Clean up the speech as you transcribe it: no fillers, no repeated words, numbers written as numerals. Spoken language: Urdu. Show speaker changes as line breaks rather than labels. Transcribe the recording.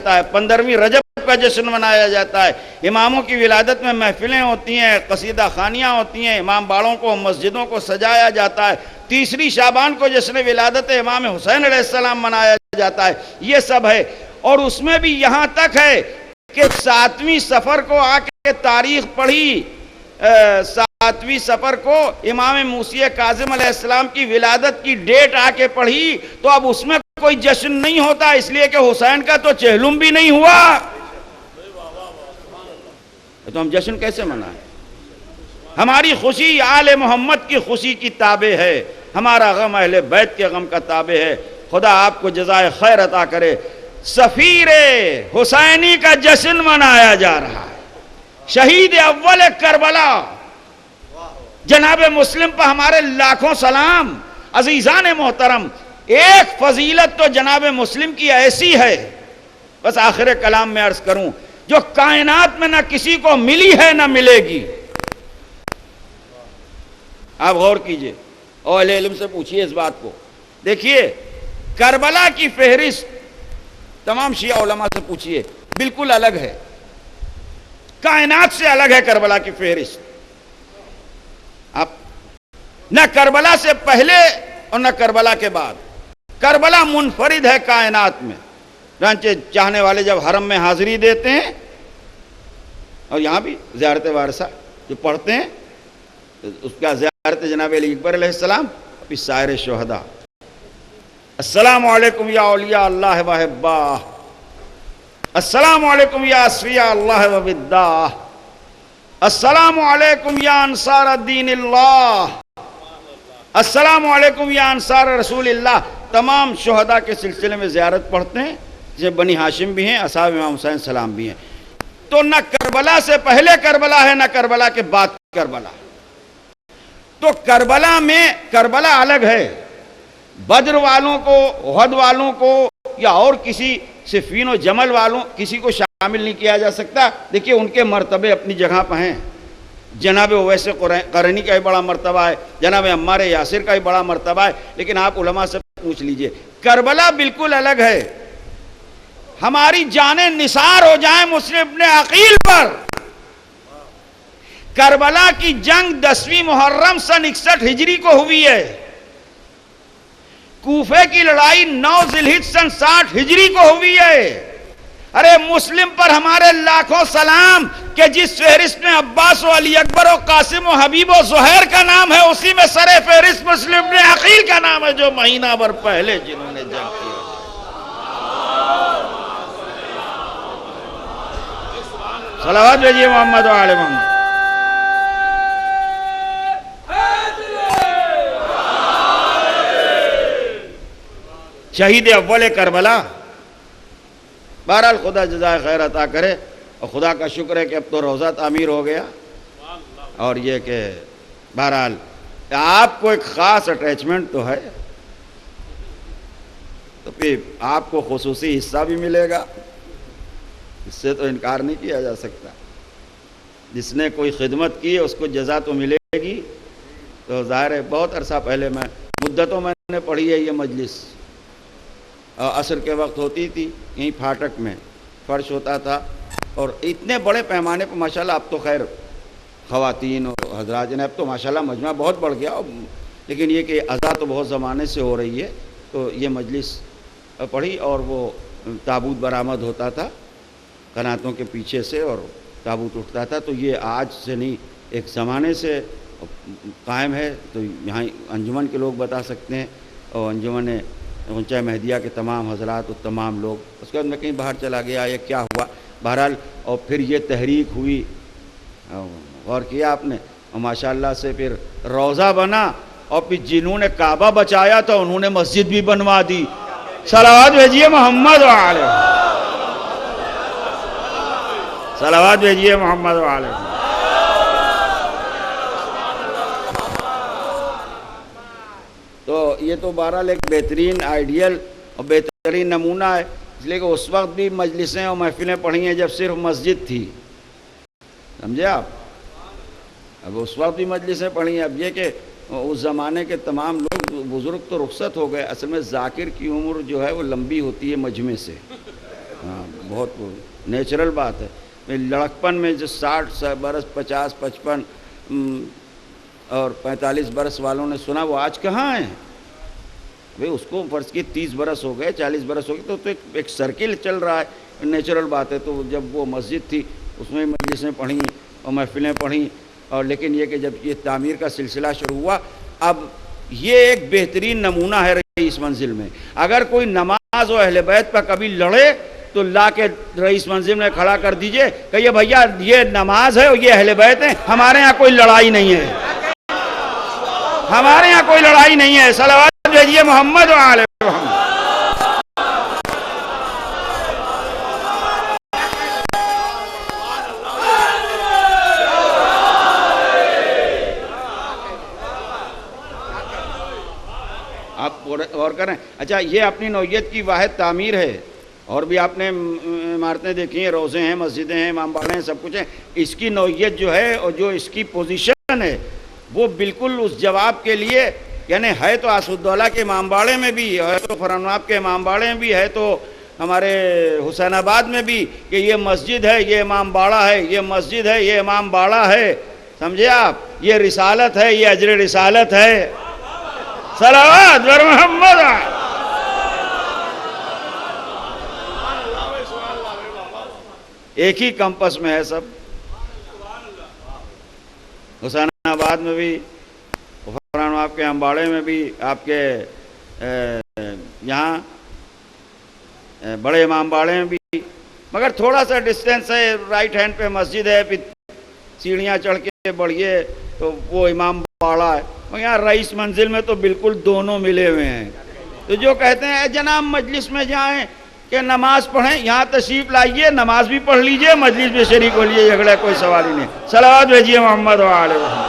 جاتا ہے، 15ویں رجب کا جشن منایا جاتا ہے، اماموں کی ولادت میں محفلیں ہوتی ہیں، قصیدہ خوانیاں ہوتی ہیں، امام باڑوں کو مسجدوں کو سجایا جاتا ہے، 30 شعبان کو جشن ولادت امام حسین علیہ السلام منایا جاتا ہے، یہ سب ہے۔ اور اس میں بھی یہاں تک ہے کہ 7ویں صفر کو آ کے تاریخ پڑھی، 7ویں صفر کو امام موسی کاظم علیہ السلام کی ولادت کی ڈیٹ آ کے پڑھی، تو اب اس میں کوئی جشن نہیں ہوتا، اس لیے کہ حسین کا تو چہلم بھی نہیں ہوا، تو ہم جشن کیسے منائیں؟ ہماری خوشی آل محمد کی خوشی کی تابع ہے، ہمارا غم اہل بیت کے غم کا تابع ہے۔ خدا آپ کو جزائے خیر عطا کرے۔ سفیر حسینی کا جشن منایا جا رہا ہے، شہید اول کربلا جناب مسلم پر ہمارے لاکھوں سلام۔ عزیزان محترم، ایک فضیلت تو جناب مسلم کی ایسی ہے، بس آخر کلام میں عرض کروں، جو کائنات میں نہ کسی کو ملی ہے نہ ملے گی۔ آپ غور کیجئے اور اہل علم سے پوچھئے اس بات کو۔ دیکھیے کربلا کی فہرست تمام شیعہ علماء سے پوچھئے، بالکل الگ ہے، کائنات سے الگ ہے کربلا کی فہرست۔ آپ نہ کربلا سے پہلے اور نہ کربلا کے بعد، کربلا منفرد ہے کائنات میں۔ چنانچہ چاہنے والے جب حرم میں حاضری دیتے ہیں اور یہاں بھی زیارت وارثہ جو پڑھتے ہیں، اس کا زیارت جناب علی اکبر علیہ السلام، پھر سائر شہداء، السلام علیکم یا اولیاء اللہ و احباہ، السلام علیکم یا اصفیاء اللہ و بداہ، السلام علیکم یا انصار الدین اللہ، السلام علیکم یا انصار رسول اللہ۔ تمام شہداء کے سلسلے میں زیارت پڑھتے ہیں، جیسے بنی ہاشم بھی ہیں، اصحاب امام حسین سلام بھی ہیں۔ تو نہ کربلا سے پہلے کربلا ہے نہ کربلا کے بعد کربلا۔ تو کربلا میں کربلا الگ ہے، بدر والوں کو، احد والوں کو یا اور کسی صفین و جمل والوں کسی کو شامل نہیں کیا جا سکتا۔ دیکھیے ان کے مرتبے اپنی جگہ پہ ہیں، جناب اویس قرنی کا ہی بڑا مرتبہ ہے، جناب عمار یاسر کا ہی بڑا مرتبہ ہے، لیکن آپ علماء سے پوچھ لیجئے، کربلا بالکل الگ ہے۔ ہماری جانیں نثار ہو جائیں مسلم ابن عقیل پر۔ کربلا کی جنگ 10ویں محرم سن 61 ہجری کو ہوئی ہے، کوفے کی لڑائی 9 ذی الحجہ سن 60 ہجری کو ہوئی ہے۔ ارے مسلم پر ہمارے لاکھوں سلام کہ جس فہرست میں عباس و علی اکبر و قاسم و حبیب و زہیر کا نام ہے، اسی میں سر فہرست مسلم ابن عقیل کا نام ہے، جو مہینہ بھر پہلے جنہوں نے جنگ کی۔ صلوات بھیجئے محمد و آل محمد۔ شہید اول کربلا، بہرحال خدا جزائے خیر عطا کرے، اور خدا کا شکر ہے کہ اب تو روضہ تعمیر ہو گیا، اور یہ کہ بہرحال آپ کو ایک خاص اٹیچمنٹ تو ہے، تو پھر آپ کو خصوصی حصہ بھی ملے گا، اس سے تو انکار نہیں کیا جا سکتا۔ جس نے کوئی خدمت کی ہے اس کو جزا تو ملے گی۔ تو ظاہر ہے بہت عرصہ پہلے مدتوں میں نے پڑھی ہے یہ مجلس، عصر کے وقت ہوتی تھی، یہیں پھاٹک میں فرش ہوتا تھا، اور اتنے بڑے پیمانے پر ماشاءاللہ اب تو خیر خواتین اور حضرات اب تو ماشاءاللہ مجمع بہت بڑھ گیا، لیکن یہ کہ اذا تو بہت زمانے سے ہو رہی ہے۔ تو یہ مجلس پڑھی اور وہ تابوت برآمد ہوتا تھا قناتوں کے پیچھے سے، اور تابوت اٹھتا تھا۔ تو یہ آج سے نہیں، ایک زمانے سے قائم ہے، تو یہاں انجمن کے لوگ بتا سکتے ہیں، اور انجمن غنچہ مہدیہ کے تمام حضرات اور تمام لوگ۔ اس کے بعد میں کہیں باہر چلا گیا، یہ کیا ہوا بہرحال، اور پھر یہ تحریک ہوئی، غور کیا آپ نے، اور ماشاءاللہ سے پھر روضہ بنا، اور پھر جنہوں نے کعبہ بچایا تھا انہوں نے مسجد بھی بنوا دی۔ صلوات بھیجئے محمد و آلہ، صلوات بھیجئے محمد و آلہ۔ تو یہ تو بہرحال ایک بہترین آئیڈیل اور بہترین نمونہ ہے، اس لیے کہ اس وقت بھی مجلسیں اور محفلیں پڑھی ہیں جب صرف مسجد تھی، سمجھے آپ؟ اب اس وقت بھی مجلسیں پڑھی ہیں، اب یہ کہ اس زمانے کے تمام لوگ بزرگ تو رخصت ہو گئے، اصل میں ذاکر کی عمر جو ہے وہ لمبی ہوتی ہے مجمع سے، ہاں بہت نیچرل بات ہے. لڑکپن میں جو 60 برس 50 55 اور 45 برس والوں نے سنا وہ آج کہاں ہیں؟ بھئی اس کو فرض کی 30 برس ہو گئے 40 برس ہو گئے تو ایک سرکل چل رہا ہے, نیچرل بات ہے. تو جب وہ مسجد تھی اس میں مجلسیں پڑھیں اور محفلیں پڑھیں, اور لیکن یہ کہ جب یہ تعمیر کا سلسلہ شروع ہوا, اب یہ ایک بہترین نمونہ ہے رئیس منزل میں. اگر کوئی نماز و اہل بیت پر کبھی لڑے تو لا کے رئیس منزل میں کھڑا کر دیجئے, کہیے بھیا یہ نماز ہے اور یہ اہل بیت ہیں, ہمارے ہاں کوئی لڑائی نہیں ہے, ہمارے ہاں کوئی لڑائی نہیں ہے. صلوات بھیجیے محمد و آل محمد. آپ غور کریں. اچھا یہ اپنی نوعیت کی واحد تعمیر ہے, اور بھی آپ نے عمارتیں دیکھی ہیں, روضے ہیں, مسجدیں ہیں, امام باڑے ہیں, سب کچھ ہیں. اس کی نوعیت جو ہے اور جو اس کی پوزیشن ہے وہ بالکل اس جواب کے لیے, یعنی ہے تو آسدولہ کے امام باڑے میں بھی, ہے تو فرنواب کے امام باڑے میں بھی, ہے تو ہمارے حسین آباد میں بھی, کہ یہ مسجد ہے یہ امام باڑہ ہے, یہ مسجد ہے یہ امام باڑہ ہے. سمجھے آپ, یہ رسالت ہے یہ اجر رسالت ہے. صلوات بر محمد. ایک ہی کمپس میں ہے سب. حسین آباد میں بھی, آپ کے امباڑے میں بھی, آپ کے یہاں بڑے امام باڑے میں بھی, مگر تھوڑا سا ڈسٹینس ہے. رائٹ ہینڈ پہ مسجد ہے, پھر سیڑھیاں چڑھ کے بڑھیے تو وہ امام باڑہ ہے. یہاں رئیس منزل میں تو بالکل دونوں ملے ہوئے ہیں. تو جو کہتے ہیں اے جناب مجلس میں جائیں کہ نماز پڑھیں, یہاں تشریف لائیے, نماز بھی پڑھ لیجئے, مجلس بھی شریک ہو لیجئے, جھگڑا کوئی سوال ہی نہیں. صلوات بھیجیے محمد و آل محمد.